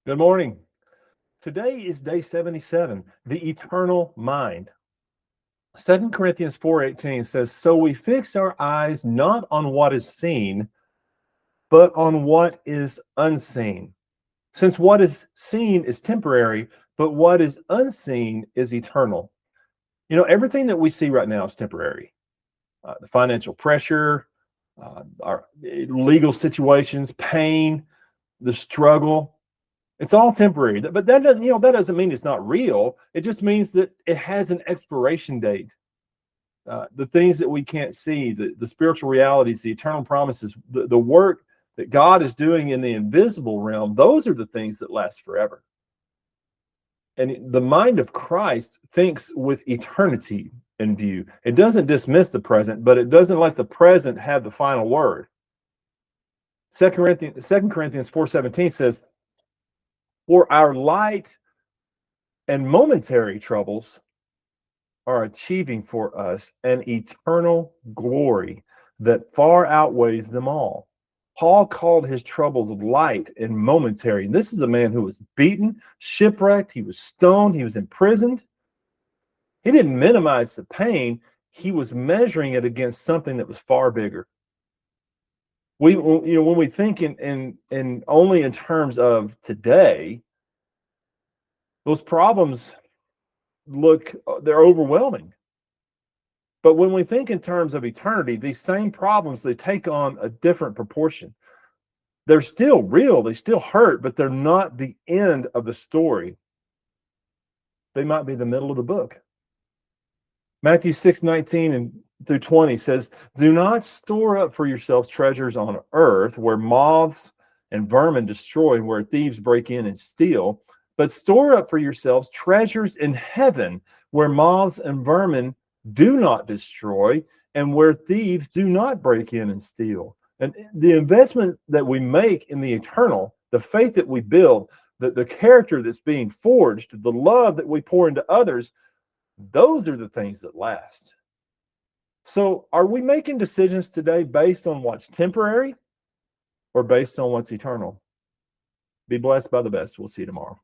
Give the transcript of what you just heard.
Good morning. Today is day 77, the eternal mind. 2 Corinthians 4:18 says, "So we fix our eyes not on what is seen, but on what is unseen. Since what is seen is temporary, but what is unseen is eternal." Everything that we see right now is temporary. The financial pressure, our legal situations, pain, the struggle. It's all temporary, but that doesn't mean it's not real. It just means that it has an expiration date. The things that we can't see, the spiritual realities, the eternal promises, the work that God is doing in the invisible realm, those are the things that last forever. And the mind of Christ thinks with eternity in view. It doesn't dismiss the present, but it doesn't let the present have the final word. 2 Corinthians 4:17 says, "For our light and momentary troubles are achieving for us an eternal glory that far outweighs them all." Paul called his troubles light and momentary. And this is a man who was beaten, shipwrecked, he was stoned, he was imprisoned. He didn't minimize the pain, he was measuring it against something that was far bigger. When we think in only in terms of today, those problems they're overwhelming. But when we think in terms of eternity, these same problems, they take on a different proportion. They're still real, they still hurt, but they're not the end of the story. They might be the middle of the book. Matthew 6:19 and through 20 says, "Do not store up for yourselves treasures on earth where moths and vermin destroy, and where thieves break in and steal, but store up for yourselves treasures in heaven where moths and vermin do not destroy, and where thieves do not break in and steal." And the investment that we make in the eternal, the faith that we build, the character that's being forged, the love that we pour into others, those are the things that last. So are we making decisions today based on what's temporary or based on what's eternal? Be blessed by the best. We'll see you tomorrow.